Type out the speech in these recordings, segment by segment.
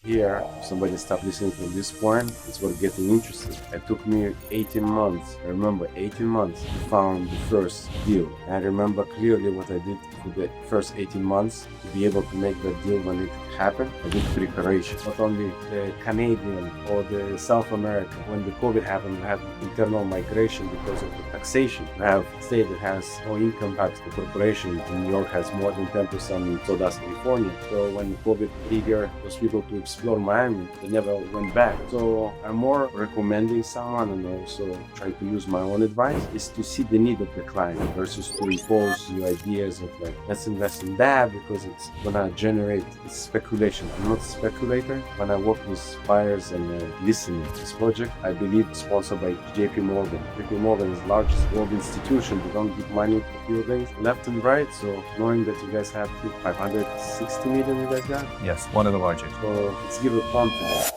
Here, somebody stopped listening from this point, it's what getting interested. It took me 18 months, I remember 18 months to found the first deal. And I remember clearly what I did for the first 18 months to be able to make that deal when it happened. I did preparation. Not only the Canadian or the South America, when the COVID happened, we had internal migration because of the taxation. We have a state that has no income tax, the corporation in New York has more than 10%, so does California. So when COVID triggered those people to explore Miami, they never went back. So I'm more recommending someone, and also try to use my own advice, is to see the need of the client versus to impose new ideas of like, let's invest in that because it's gonna generate speculation. I'm not a speculator. When I work with buyers and listen to this project, I believe sponsored by JP Morgan. JP Morgan is the largest global institution. They don't give money to buildings left and right. So knowing that you guys have 560 million you guys got? Yes, one of the largest. So let's give it confidence.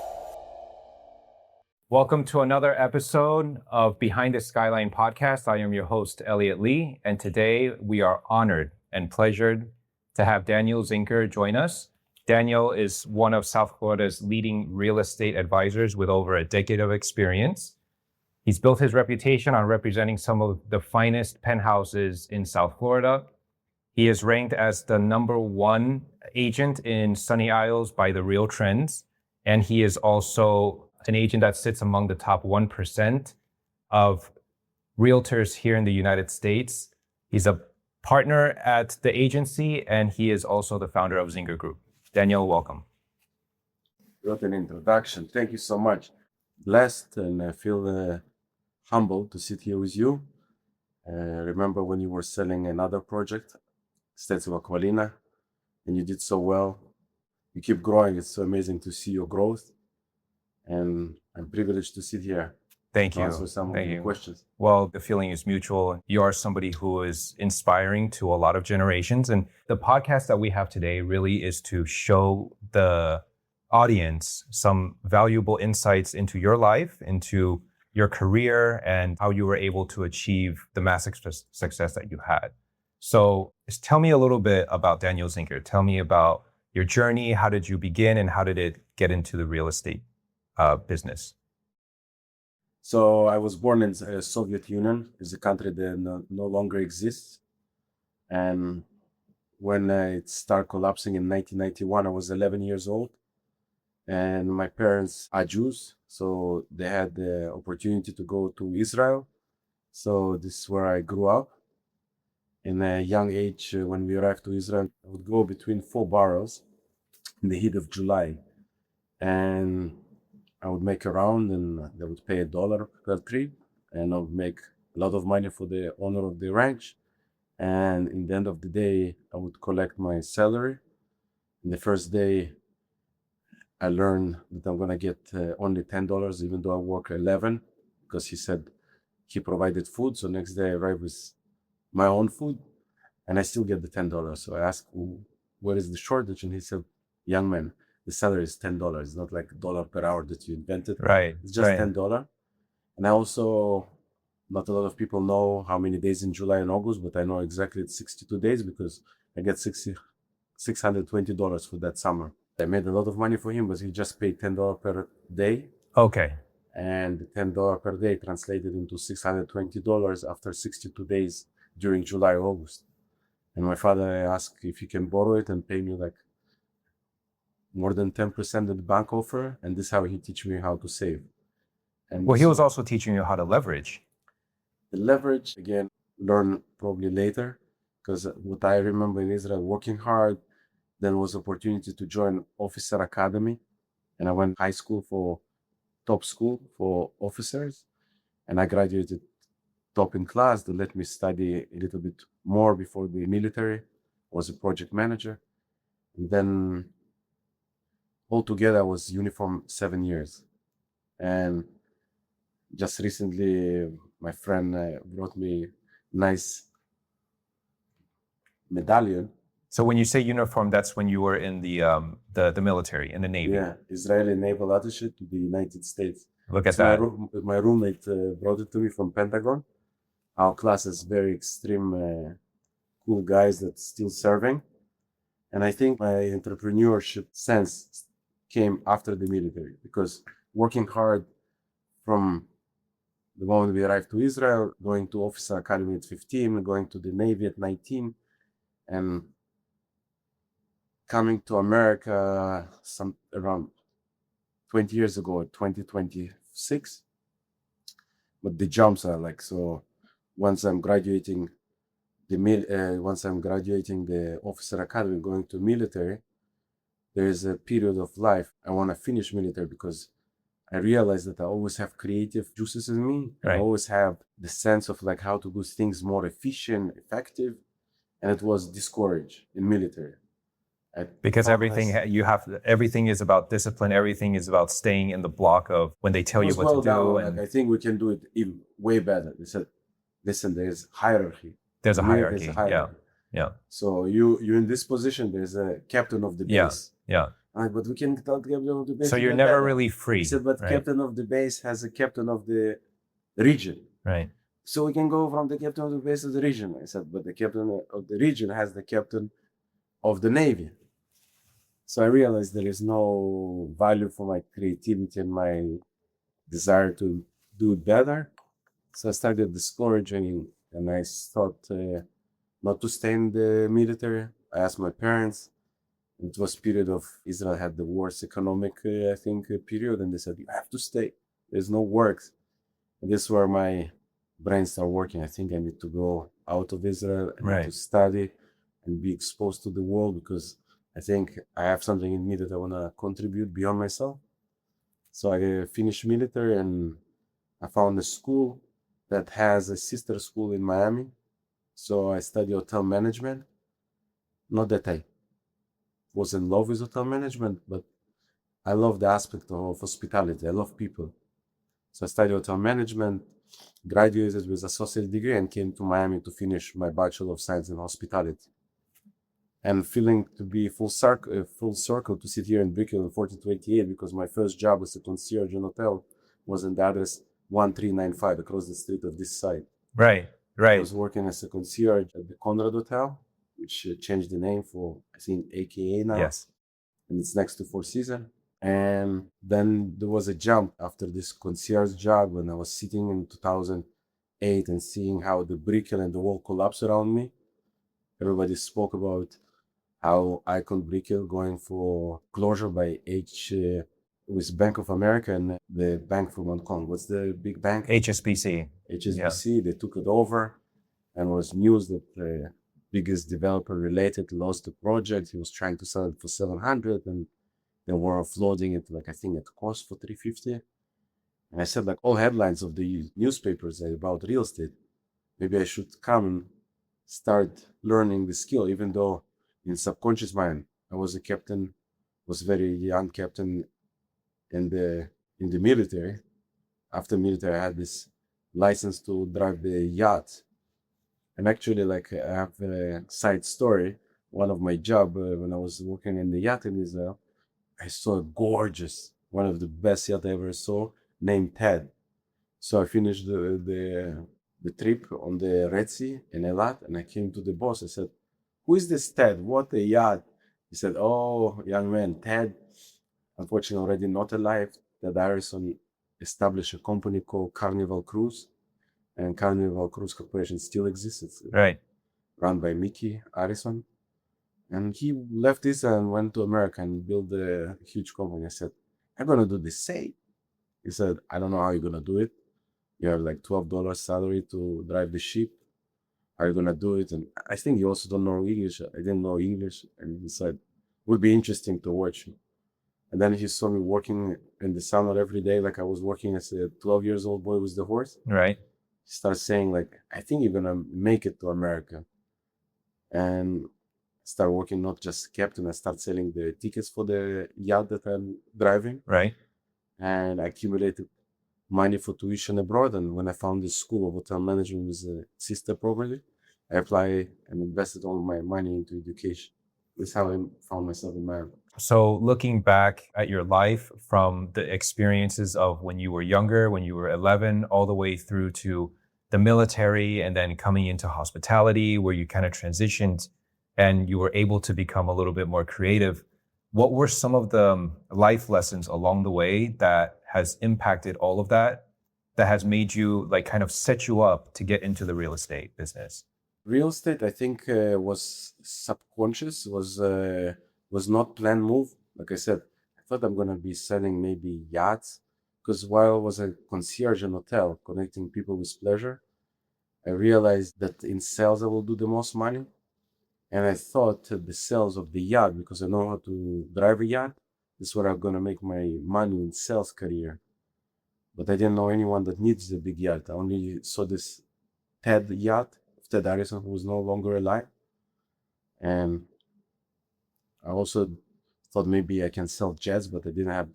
Welcome to another episode of Behind the Skyline podcast. I am your host, Elliot Lee, and today we are honored and pleasured to have Daniel Tzinker join us. Daniel is one of South Florida's leading real estate advisors with over a decade of experience. He's built his reputation on representing some of the finest penthouses in South Florida. He is ranked as the #1 agent in Sunny Isles by the Real Trends, and he is also an agent that sits among the top 1% of realtors here in the United States. He's a partner at the agency, and he is also the founder of Tzinker Group. Daniel, welcome. What an introduction. Thank you so much. Blessed, and I feel humbled to sit here with you. Remember when you were selling another project, States of Aquilina, and you did so well. You keep growing. It's so amazing to see your growth. And I'm privileged to sit here. Thank to you. answer some of your questions. Well, the feeling is mutual. You are somebody who is inspiring to a lot of generations. And the podcast that we have today really is to show the audience some valuable insights into your life, into your career, and how you were able to achieve the massive success that you had. So just tell me a little bit about Daniel Tzinker. Tell me about your journey. How did you begin, and how did it get into the real estate business? So I was born in the Soviet Union. It's a country that no longer exists. And when it started collapsing in 1991, I was 11 years old. And my parents are Jews, so they had the opportunity to go to Israel. So this is where I grew up. In a young age, when we arrived to Israel, I would go between 4 boroughs in the heat of July. And I would make a round, and they would pay $1 per trip, and I would make a lot of money for the owner of the ranch. And in the end of the day, I would collect my salary. In the first day, I learned that I'm gonna get only $10, even though I work 11, because he said he provided food. So next day I arrive with my own food, and I still get the $10. So I asked, where is the shortage? And he said, young man, the salary is $10. It's not like $1 per hour that you invented. Right. It's just $10. And I also, not a lot of people know how many days in July and August, but I know exactly it's 62 days because I get $620 for that summer. I made a lot of money for him, but he just paid $10 per day. Okay. And the $10 per day translated into $620 after 62 days during July, August. And my father asked if he can borrow it and pay me like more than 10% that the bank offer. And this is how he teach me how to save. And well, he was also teaching you how to leverage. The leverage, again, learn probably later, because what I remember in Israel, working hard, then was opportunity to join Officer Academy. And I went high school for top school for officers. And I graduated top in class. They let me study a little bit more before the military. Was a project manager. And then altogether, I was uniform 7 years. And just recently, my friend brought me nice medallion. So when you say uniform, that's when you were in the military, in the Navy. Yeah, Israeli Naval Attaché to the United States. Look at that. My roommate brought it to me from Pentagon. Our class is very extreme, cool guys that's still serving. And I think my entrepreneurship sense came after the military, because working hard from the moment we arrived to Israel, going to officer academy at 15, going to the Navy at 19, and coming to America some around 20 years ago, 2026. But the jumps are like, so once I'm graduating the officer academy, going to military, there is a period of life I want to finish military, because I realized that I always have creative juices in me. Right. I always have the sense of like how to do things more efficient, effective, and it was discouraged in military. Because everything is about discipline. Everything is about staying in the block of when they tell you what to do. And I think we can do it even way better. They said, listen, there's hierarchy. There's a hierarchy. Yeah. So you're in this position. There's a captain of the base. Yeah. But we can tell captain of the base. So you're never really free. He said, but right? Captain of the base has a captain of the region. Right. So we can go from the captain of the base to the region. I said, but the captain of the region has the captain of the Navy. So I realized there is no value for my creativity and my desire to do it better. So I started discouraging, and I thought not to stay in the military. I asked my parents. It was period of Israel had the worst economic, period, and they said, you have to stay. There's no work. And this is where my brain started working. I think I need to go out of Israel and to study and be exposed to the world, because I think I have something in me that I want to contribute beyond myself. So I finished military, and I found a school that has a sister school in Miami. So I studied hotel management. Not that I was in love with hotel management, but I love the aspect of hospitality. I love people. So I studied hotel management, graduated with associate degree, and came to Miami to finish my Bachelor of Science in Hospitality. And feeling to be full circle to sit here in Brickell in 1428, because my first job as a concierge in hotel was in the address 1395 across the street of this site. Right. I was working as a concierge at the Conrad Hotel, which changed the name for, I think, AKA now. Yes. And it's next to Four Seasons. And then there was a jump after this concierge job when I was sitting in 2008 and seeing how the Brickell and the wall collapsed around me. Everybody spoke about how Icon Brickell going for closure by with Bank of America and the bank from Hong Kong. What's the big bank? HSBC. HSBC. Yeah. They took it over, and was news that the biggest developer related lost the project. He was trying to sell it for 700, and they were offloading it, like I think at cost for 350. And I said, like, all headlines of the newspapers are about real estate. Maybe I should come and start learning the skill, even though in subconscious mind, I was a captain, was very young captain in the military. After military, I had this license to drive the yacht. And actually, like, I have a side story. One of my job when I was working in the yacht in Israel, I saw a gorgeous, one of the best yacht I ever saw, named Ted. So I finished the trip on the Red Sea in Elliot, and I came to the boss. I said, who is this Ted? What a yacht. He said, oh, young man, Ted, unfortunately already not alive. Ted Harrison established a company called Carnival Cruise, and Carnival Cruise Corporation still exists. It's run by Mickey Harrison. And he left this and went to America and built a huge company. I said, I'm going to do the same. He said, I don't know how you're going to do it. You have like $12 salary to drive the ship. How are you going to do it? And I think you also don't know English. I didn't know English. And he said, would be interesting to watch. And then he saw me working in the summer every day, like I was working as a 12 years old boy with the horse. Right. He started saying, like, I think you're going to make it to America. And start working not just captain. I start selling the tickets for the yacht that I'm driving. Right. And I accumulated money for tuition abroad. And when I found this school of hotel management with a sister properly, I applied and invested all my money into education. That's how I found myself in Miami. So looking back at your life from the experiences of when you were younger, when you were 11, all the way through to the military and then coming into hospitality where you kind of transitioned and you were able to become a little bit more creative, what were some of the life lessons along the way that has impacted all of that, that has made you like kind of set you up to get into the real estate business? Real estate, I think, was subconscious, was not planned move. Like I said, I thought I'm gonna be selling maybe yachts, because while I was a concierge in hotel, connecting people with pleasure, I realized that in sales I will do the most money. And I thought the sales of the yacht, because I know how to drive a yacht, this is where I'm gonna make my money in sales career. But I didn't know anyone that needs a big yacht. I only saw this Ted yacht of Ted Harrison, who is no longer alive. And I also thought maybe I can sell jets, but I didn't have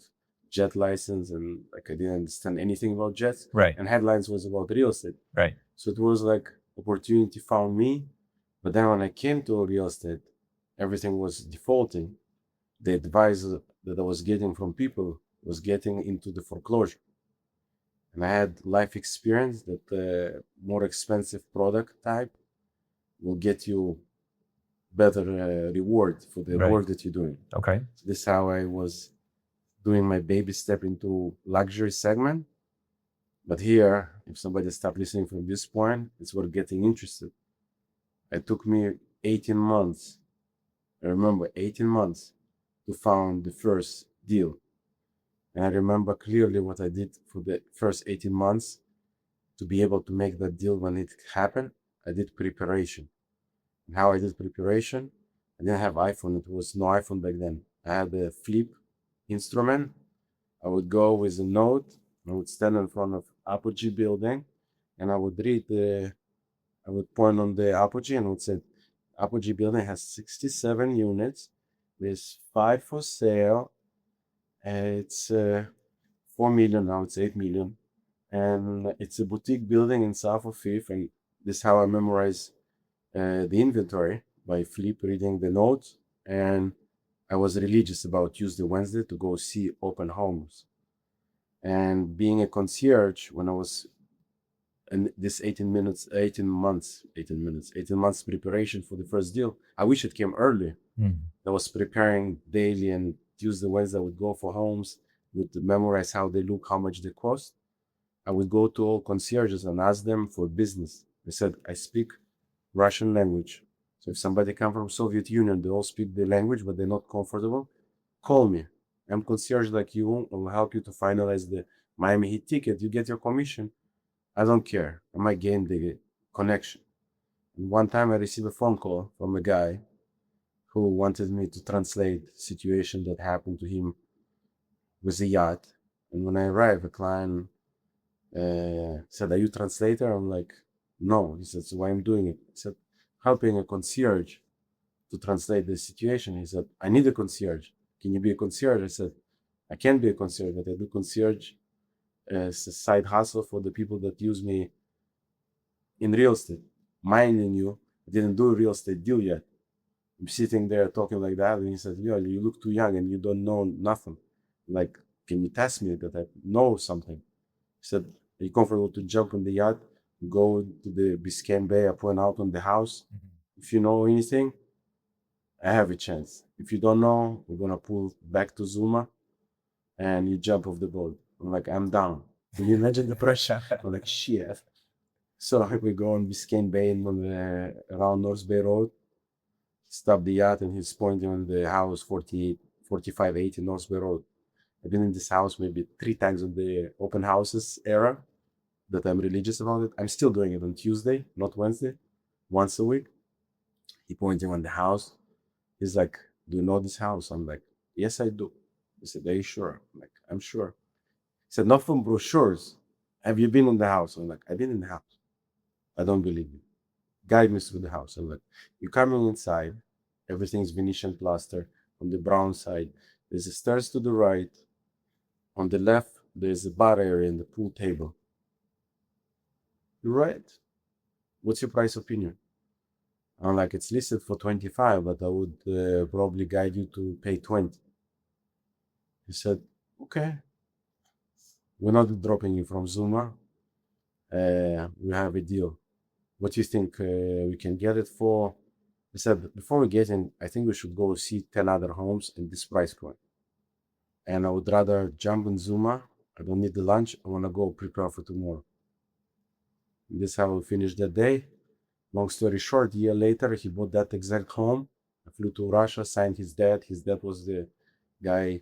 jet license, and like I didn't understand anything about jets. Right. And headlines was about real estate. Right. So it was like opportunity found me. But then when I came to real estate, everything was defaulting. The advice that I was getting from people was getting into the foreclosure. And I had life experience that more expensive product type will get you better reward for the Right. work that you're doing. Okay. So this is how I was doing my baby step into luxury segment. But here, if somebody stopped listening from this point, it's worth getting interested. It took me 18 months. I remember 18 months to found the first deal. And I remember clearly what I did for the first 18 months to be able to make that deal when it happened. I did preparation. And how I did preparation, I didn't have iPhone. It was no iPhone back then. I had a flip instrument. I would go with a note. I would stand in front of Apogee building, and I would read I would point on the Apogee and would say, Apogee building has 67 units. There's 5 for sale. It's 4 million now. It's 8 million, and it's a boutique building in south of Fifth. And this is how I memorize the inventory by flip reading the notes. And I was religious about Tuesday, Wednesday to go see open homes. And being a concierge, when I was in this 18 months preparation for the first deal, I wish it came early. I was preparing daily, and Tuesday, Wednesday, I would go for homes, would memorize how they look, how much they cost. I would go to all concierges and ask them for business. I said, I speak Russian language. So if somebody come from Soviet Union, they all speak the language, but they're not comfortable, call me. I'm concierge like you. I will help you to finalize the Miami Heat ticket. You get your commission. I don't care. I might gain the connection. And one time I received a phone call from a guy who wanted me to translate a situation that happened to him with a yacht. And when I arrived, a client said, are you a translator? I'm like, no. He said, so why I'm doing it? I said, helping a concierge to translate the situation. He said, I need a concierge. Can you be a concierge? I said, I can be a concierge, but I do concierge as a side hustle for the people that use me in real estate. Minding you, I didn't do a real estate deal yet. I'm sitting there talking like that, and he said, yeah, you look too young and you don't know nothing. Like, can you test me that I know something? He said, are you comfortable to jump on the yacht, go to the Biscayne Bay, I point out on the house? If you know anything, I have a chance. If you don't know, we're gonna pull back to Zuma and you jump off the boat. I'm like, I'm down. Can you imagine the pressure? I'm like, shit. So we go on Biscayne Bay and on around North Bay Road, stop the yacht, and he's pointing on the house 48, 4580 North Bay Road. I've been in this house maybe 3 times on the open houses era that I'm religious about it. I'm still doing it on Tuesday, not Wednesday, once a week. He pointing on the house. He's like, do you know this house? I'm like, yes, I do. He said, are you sure? I'm like, I'm sure. He said, not from brochures. Have you been in the house? I'm like, I've been in the house. I don't believe you. Guide me through the house. I'm like, you're coming inside. Everything's Venetian plaster. On the brown side, there's a stairs to the right. On the left, there's a bar area and the pool table. You're right. What's your price opinion? I'm like, it's listed for 25, but I would probably guide you to pay 20. He said, okay. We're not dropping you from Zuma. We have a deal. What do you think we can get it for? I I said, before we get in, I think we should go see 10 other homes in this price point. And I would rather jump in Zuma. I don't need the lunch. I want to go prepare for tomorrow. And this is how we finished that day. Long story short, a year later, he bought that exact home. I flew to Russia, signed his dad. His dad was the guy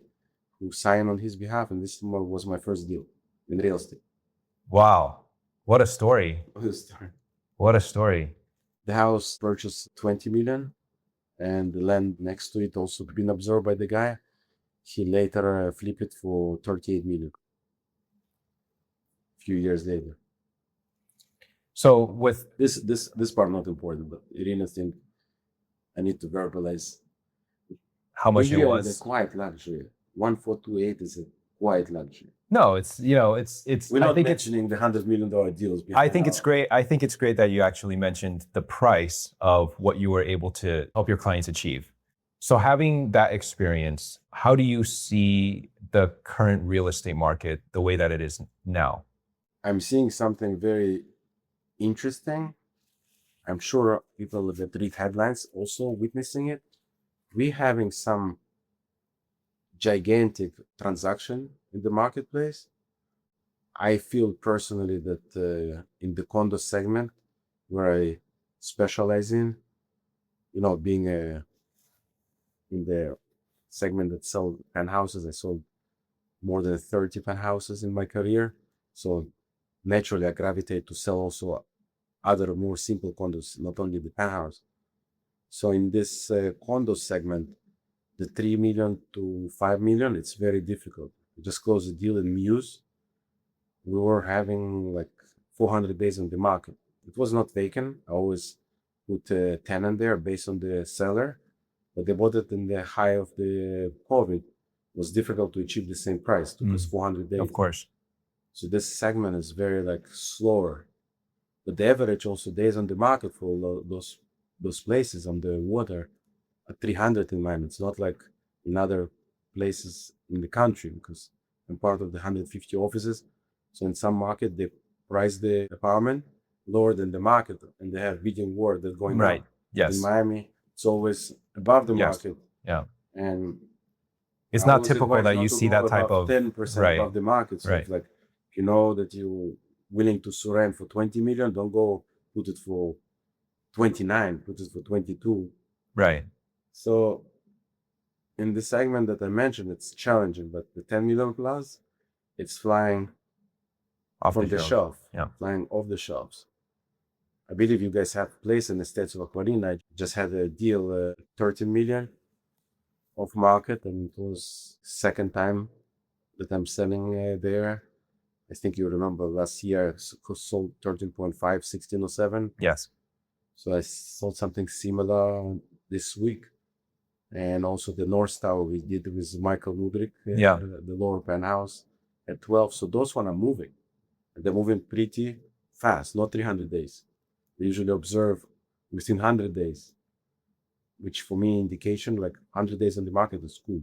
who signed on his behalf. And this was my first deal in real estate. Wow. What a story. What a story. The house purchased 20 million, and the land next to it also been absorbed by the guy. He later flipped it for 38 million a few years later. So with this part not important, but Irina think I need to verbalize how much it was. It's a quiet luxury. 1428 is a quiet luxury. No, it's We're not mentioning the $100 million deals. I think it's great. I think it's great that you actually mentioned the price of what you were able to help your clients achieve. So having that experience, how do you see the current real estate market the way that it is now? I'm seeing something very interesting. I'm sure people that read headlines also witnessing it. We're having some gigantic transaction in the marketplace. I feel personally that in the condo segment, where I specialize in, being in the segment that sell penthouses, I sold more than 30 penthouses in my career. So naturally, I gravitate to sell also other more simple condos, not only the penthouse. So in this condo segment, the 3 million to 5 million, it's very difficult. We just closed a deal in Muse. We were having like 400 days on the market. It was not vacant. I always put a tenant there based on the seller, but they bought it in the high of the COVID. It was difficult to achieve the same price. It took us 400 days. Of course. So this segment is very slower. But the average also days on the market for those places on the water are 300 in mine. It's not like in other places in the country, because I'm part of the 150 offices. So in some market, they price the apartment lower than the market, and they have bidding war that's going right. on. Yes. In Miami, it's always above the market. Yeah. And it's not typical that you see that type of 10% above the market. So it's like, if you know that you're willing to surrender for 20 million, don't go put it for 29, put it for 22. Right. So in the segment that I mentioned, it's challenging, but the 10 million plus, it's flying from the shelf. Yeah. Flying off the shelves. I believe you guys have place in the States of Aquarina. I just had a deal, 13 million off market, and it was second time that I'm selling there. I think you remember last year I sold 13.5, 1607. Yes. So I sold something similar this week. And also the North Tower we did with Michael Ludwig, the lower penthouse at 12. So those one are moving. And they're moving pretty fast, not 300 days. They usually observe within 100 days, which for me indication like 100 days on the market is cool.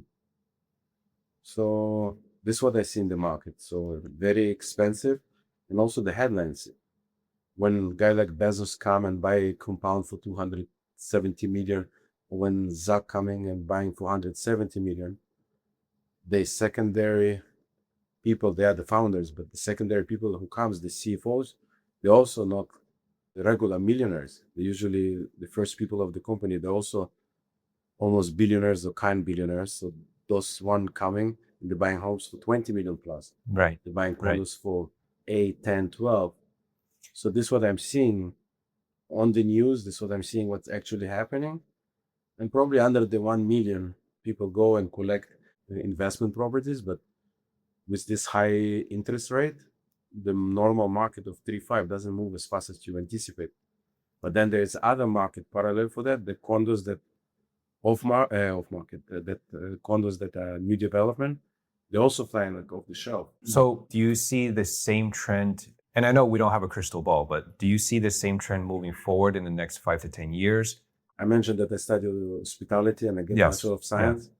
So this is what I see in the market. So very expensive. And also the headlines. When a guy like Bezos come and buy a compound for 270 million, or when Zuck coming and buying for 170 million, they secondary people, they are the founders, but the secondary people who comes, the CFOs, they're also not the regular millionaires. They're usually the first people of the company. They're also almost billionaires or kind billionaires. So those one coming, they're buying homes for 20 million plus. Right. They're buying condos for 8, 10, 12. So this is what I'm seeing on the news. This is what I'm seeing what's actually happening. And probably under the 1 million, people go and collect investment properties. But with this high interest rate, the normal market of 3.5 doesn't move as fast as you anticipate. But then there's other market parallel for that, the condos that condos that are new development, they're also flying like off the shelf. So do you see the same trend? And I know we don't have a crystal ball, but do you see the same trend moving forward in the next 5 to 10 years? I mentioned that I studied hospitality and I get Bachelor of Science.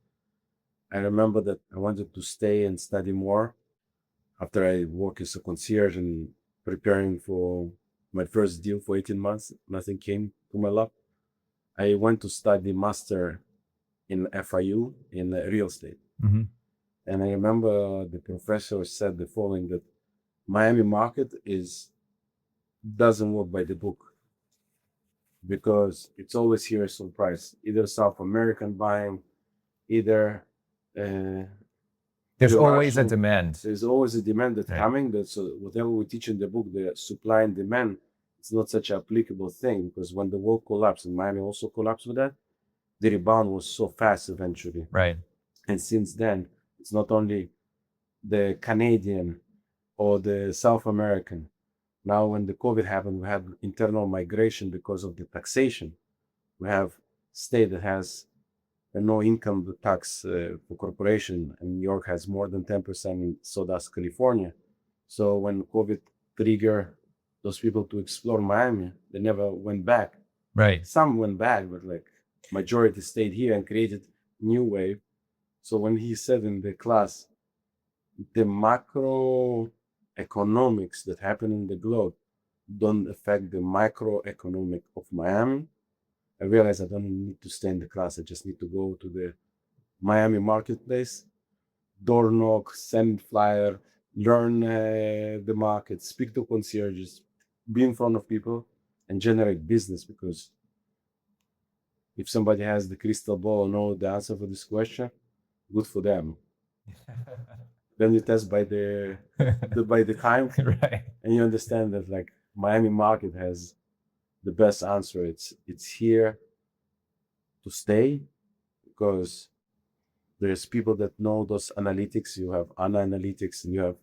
I remember that I wanted to stay and study more after I worked as a concierge and preparing for my first deal for 18 months. Nothing came to my lap. I went to study master in FIU in real estate. Mm-hmm. And I remember the professor said the following, that Miami market doesn't work by the book, because it's always here a surprise. Either South American buying, either There's the always a Russian. demand. There's always a demand that's Right. coming. That so whatever we teach in the book, the supply and demand, it's not such an applicable thing, because when the world collapsed and Miami also collapsed with that, the rebound was so fast eventually. Right. And since then, it's not only the Canadian or the South American. Now, when the COVID happened, we had internal migration because of the taxation. We have state that has a no income tax for corporation, and New York has more than 10%, and so does California. So when COVID triggered those people to explore Miami, they never went back. Right. Some went back, but like majority stayed here and created new wave. So when he said in the class, the macroeconomics that happen in the globe don't affect the microeconomic of Miami, I realized I don't need to stay in the class. I just need to go to the Miami marketplace, door knock, send flyer, learn the market, speak to concierges, be in front of people, and generate business. Because if somebody has the crystal ball and know the answer for this question, good for them. Then you test by the time, Right. and you understand that like Miami market has the best answer. It's here to stay, because there's people that know those analytics. You have Anna Analytics, and you have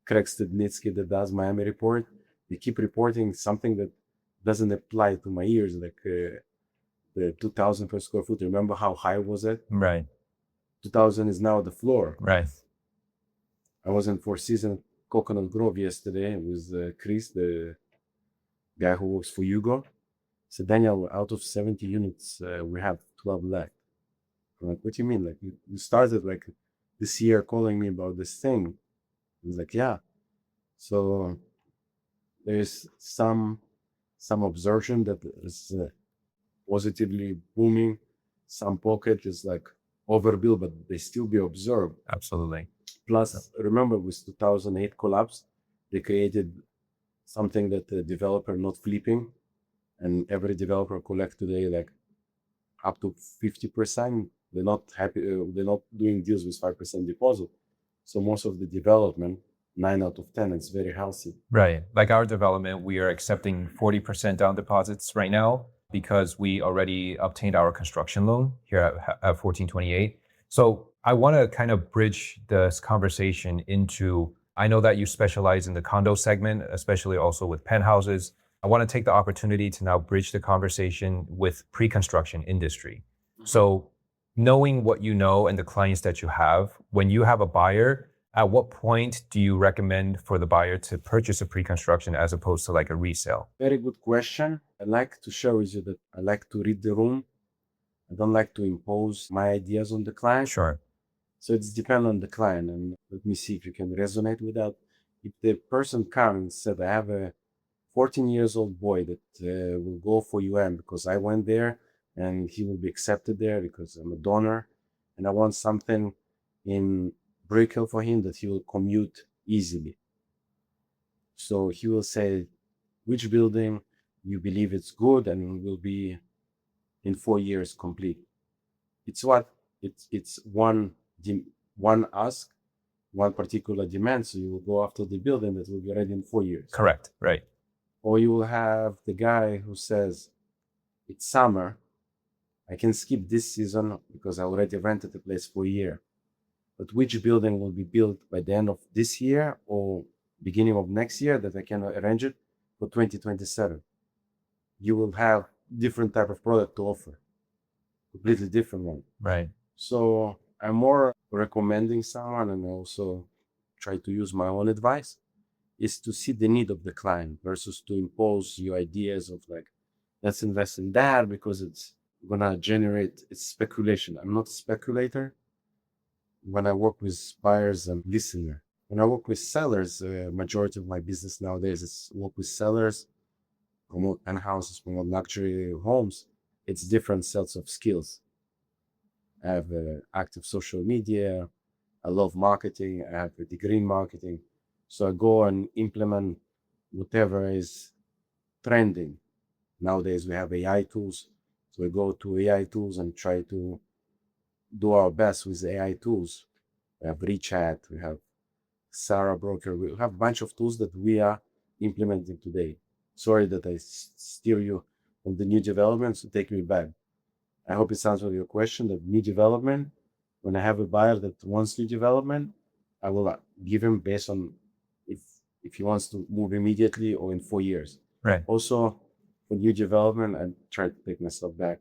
Craig Stednitsky that does Miami Report. They keep reporting something that doesn't apply to my ears, like the 2,000 per square foot. Remember how high was it? Right. 2,000 is now the floor. Right. I was in Four Seasons Coconut Grove yesterday with Chris, the guy who works for Hugo. So Daniel, out of 70 units, we have 12 left. I'm like, what do you mean? Like you started like this year calling me about this thing. He's like, yeah. So there's some absorption that is positively booming. Some pocket is like overbuilt, but they still be observed. Absolutely. Plus, remember with 2008 collapse, they created something that the developer not flipping, and every developer collect today like up to 50%. They're not happy. They're not doing deals with 5% deposit. So most of the development, 9 out of 10, it's very healthy. Right. Like our development, we are accepting 40% down deposits right now because we already obtained our construction loan here at 1428. So I want to kind of bridge this conversation into, I know that you specialize in the condo segment, especially also with penthouses. I want to take the opportunity to now bridge the conversation with pre-construction industry. So knowing what you know and the clients that you have, when you have a buyer, at what point do you recommend for the buyer to purchase a pre-construction as opposed to like a resale? Very good question. I like to share with you that I like to read the room. I don't like to impose my ideas on the client. Sure. So it's depend on the client, and let me see if you can resonate with that. If the person comes and said, I have a 14 years old boy that will go for because I went there and he will be accepted there because I'm a donor, and I want something in Brickell for him that he will commute easily. So he will say which building you believe it's good and will be in 4 years complete. It's one ask, one particular demand. So you will go after the building that will be ready in 4 years. Correct. Right. Or you will have the guy who says, it's summer, I can skip this season because I already rented the place for a year. But which building will be built by the end of this year or beginning of next year that I can arrange it for 2027? You will have different type of product to offer, completely different one. Right. So I'm more recommending someone, and also try to use my own advice, is to see the need of the client versus to impose your ideas of like, let's invest in that because it's gonna generate, it's speculation. I'm not a speculator. When I work with buyers, I'm listener. When I work with sellers, majority of my business nowadays is work with sellers, promote penthouses, promote luxury homes. it's different sets of skills. I have active social media. I love marketing. I have a degree in marketing. So I go and implement whatever is trending. Nowadays, we have AI tools. So we go to AI tools and try to do our best with AI tools. We have ReChat, we have Sarah Broker, we have a bunch of tools that we are implementing today. Sorry that I steer you on the new developments to take me back. I hope it answers your question that new development, when I have a buyer that wants new development, I will give him based on if he wants to move immediately or in 4 years. Right. Also, for new development, I try to take myself back.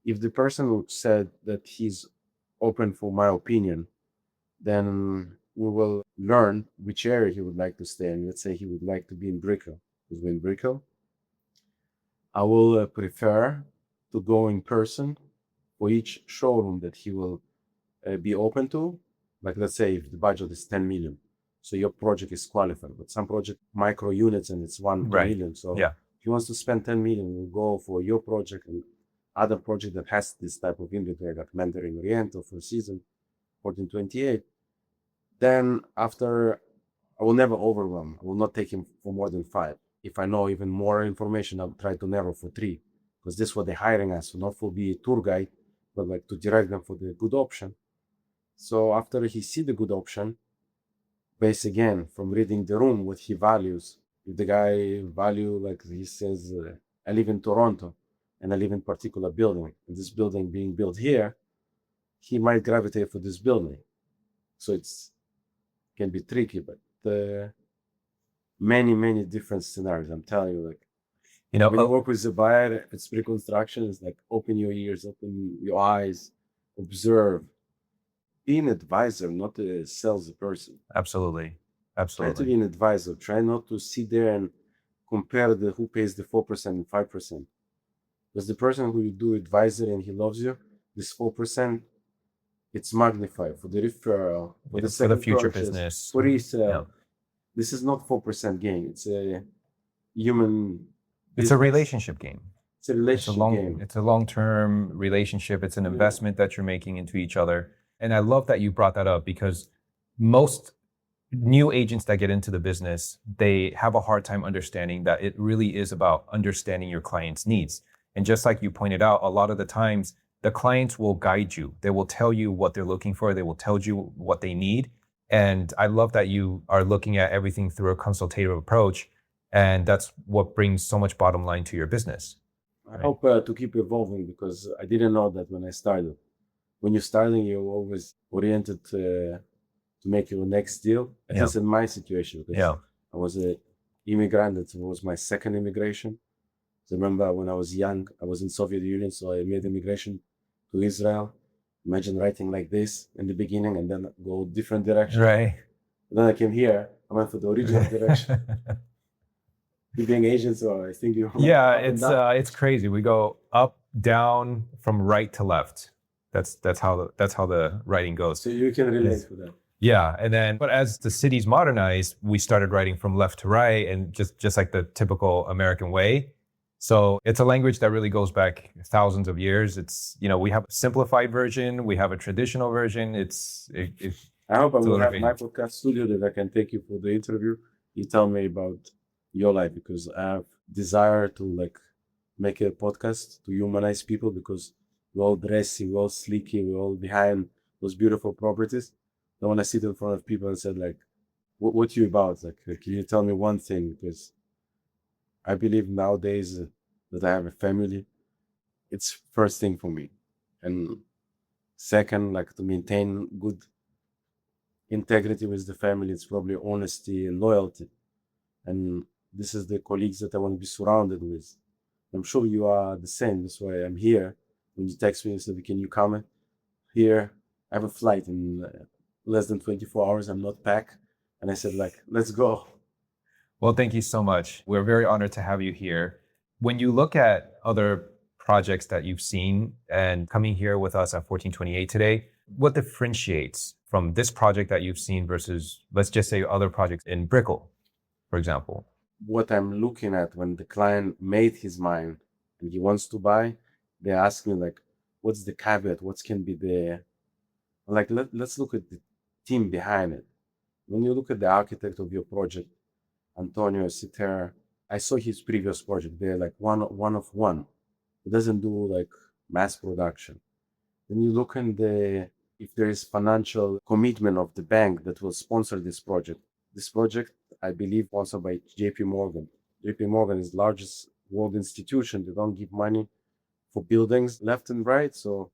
If the person who said that he's open for my opinion, then we will learn which area he would like to stay in. Let's say he would like to be in Brickell. He's in Brickell. I will prefer to go in person for each showroom that he will be open to. Like, let's say if the budget is 10 million, so your project is qualified, but some project micro units and it's 1 Right. million. So Yeah. if he wants to spend 10 million, we'll go for your project and other project that has this type of inventory, like Mandarin Oriental for season 1428. Then after, I will never overwhelm. I will not take him for more than 5. If I know even more information, I'll try to narrow for 3, because this is what they're hiring us, so not for be a tour guide, but like to direct them for the good option. So after he see the good option, based again from reading the room what he values. If the guy value, like he says, I live in Toronto and I live in particular building, and this building being built here, he might gravitate for this building. So it's can be tricky, but many different scenarios. I'm telling you, like when you work with the buyer, it's pre-construction. It's like open your ears, open your eyes, observe. Be an advisor, not a salesperson. Absolutely. Try to be an advisor. Try not to sit there and compare the who pays the 4% and 5%. Because the person who you do advisory and he loves you, this 4%, it's magnified for the referral, for the future purchase, business, for resale. This is not 4% gain. It's a human. It's a relationship game. It's a relationship game. It's a long-term relationship. It's an investment that you're making into each other. And I love that you brought that up, because most new agents that get into the business, they have a hard time understanding that it really is about understanding your client's needs. And just like you pointed out, a lot of the times the clients will guide you. They will tell you what they're looking for. They will tell you what they need. And I love that you are looking at everything through a consultative approach. And that's what brings so much bottom line to your business. I hope to keep evolving, because I didn't know that when I started. When you're starting, you're always oriented to make your next deal. At least in my situation, because I was an immigrant. It was my second immigration. So remember when I was young, I was in Soviet Union, so I made immigration to Israel. Imagine writing like this in the beginning and then go different direction. Right. And then I came here, I went for the original direction. You being Asian, so I think you. Yeah, it's crazy. We go up, down, from right to left. That's how the writing goes. So you can relate to that. Yeah, and then but as the cities modernized, we started writing from left to right, and just like the typical American way. So it's a language that really goes back thousands of years. It's, we have a simplified version, we have a traditional version. I hope I will have my podcast studio that I can take you for the interview. You tell me about your life, because I have desire to make a podcast to humanize people, because we're all dressy, we're all sleeky, we're all behind those beautiful properties. I want to sit in front of people and say, what you about? Can you tell me one thing? Because I believe nowadays that I have a family, it's first thing for me. And second, to maintain good integrity with the family, it's probably honesty and loyalty. And this is the colleagues that I want to be surrounded with. I'm sure you are the same. That's why I'm here. When you text me and said, can you come here? I have a flight in less than 24 hours. I'm not packed. And I said, let's go. Well, thank you so much. We're very honored to have you here. When you look at other projects that you've seen and coming here with us at 1428 today, what differentiates from this project that you've seen versus, let's just say, other projects in Brickell, for example? What I'm looking at when the client made his mind and he wants to buy, they ask me like, what's the caveat? What can be the like? Let's look at the team behind it. When you look at the architect of your project, Antonio Citer, I saw his previous project. They're like one of one. It doesn't do like mass production. Then you look in the if there is financial commitment of the bank that will sponsor this project. This project, I believe, sponsored by JP Morgan. JP Morgan is the largest world institution. They don't give money for buildings left and right. So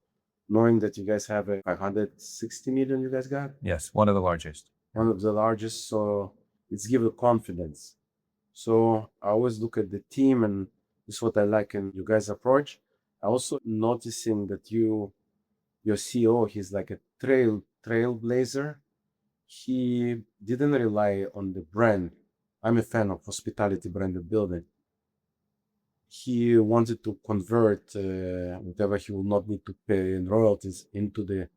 knowing that you guys have a 560 million you guys got, Yes, one of the largest. one of the largest, so it's give you confidence. So I always look at the team, and this is what I like in you guys' approach. I also noticing that your CEO, he's like a trailblazer. He didn't rely on the brand. I'm a fan of hospitality branded building. He wanted to convert whatever he will not need to pay in royalties into the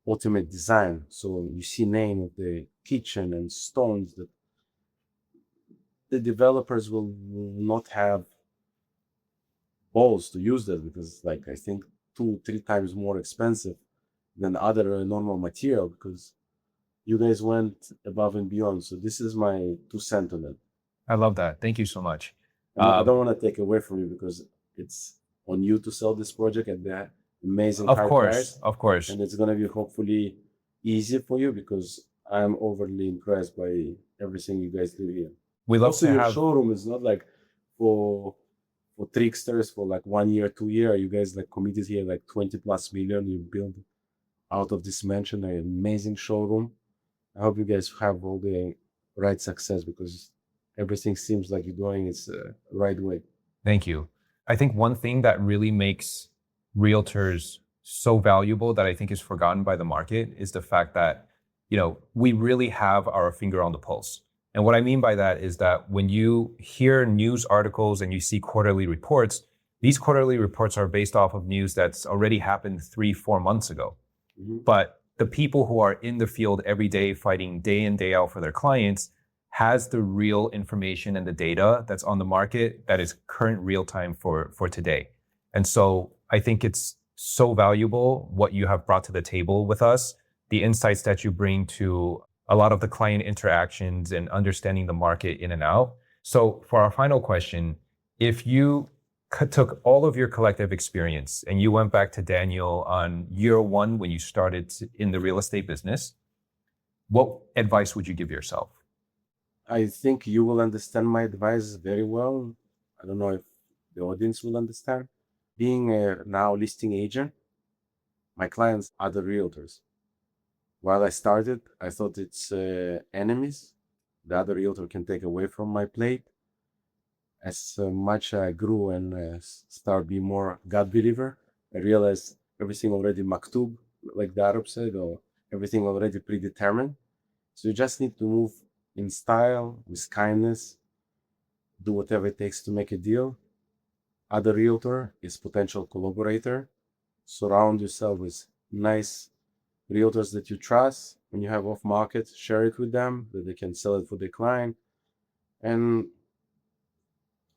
ultimate design. So you see name of the kitchen and stones that the developers will not have balls to use that because like I think 2-3 times more expensive than other normal material because you guys went above and beyond. So this is my 2 cents on it. I love that. Thank you so much. And I don't want to take away from you because it's on you to sell this project at the amazing Of high course, price. of course. And it's gonna be hopefully easy for you because I'm overly impressed by everything you guys do here. We love Also, to your have. showroom is not like for tricksters for like 1 year, 2 year. You guys like committed here like 20+ million. You build out of this mansion an amazing showroom. I hope you guys have all the right success because everything seems like you're doing it right way. Thank you. I think one thing that really makes realtors so valuable that I think is forgotten by the market is the fact that, we really have our finger on the pulse. And what I mean by that is that when you hear news articles and you see quarterly reports, these quarterly reports are based off of news that's already happened 3-4 months ago. Mm-hmm. But the people who are in the field every day, fighting day in, day out for their clients, has the real information and the data that's on the market that is current real time for today. And so I think it's so valuable what you have brought to the table with us, the insights that you bring to a lot of the client interactions and understanding the market in and out. So for our final question, if you took all of your collective experience and you went back to Daniel on year one when you started in the real estate business, what advice would you give yourself? I think you will understand my advice very well. I don't know if the audience will understand. Being a now listing agent, my clients are the realtors. While I started, I thought it's enemies. The other realtor can take away from my plate. As much I grew and start being more God believer, I realized everything already maktub, like the Arab said, or everything already predetermined. So you just need to move in style, with kindness, do whatever it takes to make a deal. Other realtor is potential collaborator. Surround yourself with nice realtors that you trust. When you have off market, share it with them that they can sell it for the client. And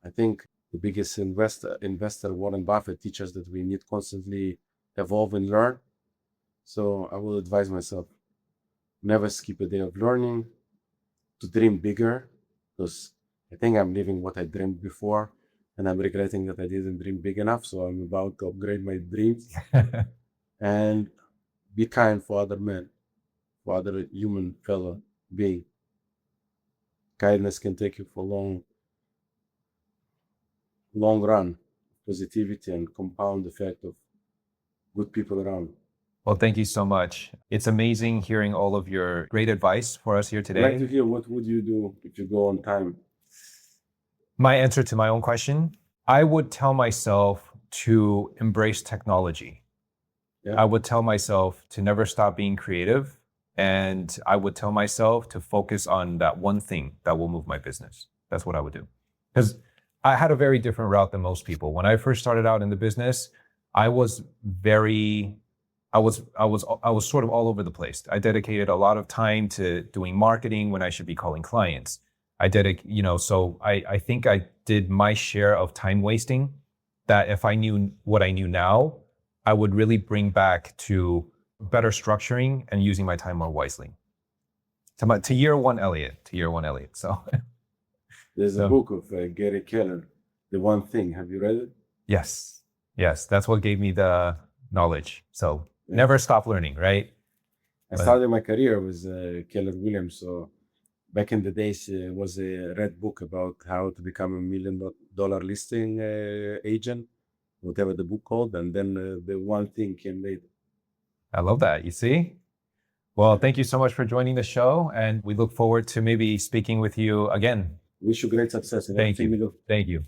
I think the biggest investor Warren Buffett teaches that we need constantly evolve and learn. So I will advise myself, never skip a day of learning, to dream bigger, because I think I'm living what I dreamed before, and I'm regretting that I didn't dream big enough. So I'm about to upgrade my dreams and be kind for other men, for other human fellow being. Kindness can take you for long run, positivity and compound effect of good people around. Well, thank you so much. It's amazing hearing all of your great advice for us here I'd today. like to hear what would you do if you go on time? My answer to my own question, I would tell myself to embrace technology. Yeah. I would tell myself to never stop being creative. And I would tell myself to focus on that one thing that will move my business. That's what I would do. Because I had a very different route than most people. When I first started out in the business, I was sort of all over the place. I dedicated a lot of time to doing marketing when I should be calling clients. So I think I did my share of time wasting. that if I knew what I knew now, I would really bring back to better structuring and using my time more wisely. To year one, Elliot. To year one, Elliot. So, There's a so book of Gary Keller, The One Thing. Have you read it? yes, yes, that's what gave me the knowledge. So Yeah. never stop learning, right? I But- started my career with Keller Williams. So back in the days, it was a red book about how to become $1 million listing agent, whatever the book called. And then The One Thing came later. I love that. You see? Well, thank you so much for joining the show. And we look forward to maybe speaking with you again. Wish you great success in Thank everything you. you do. Thank you.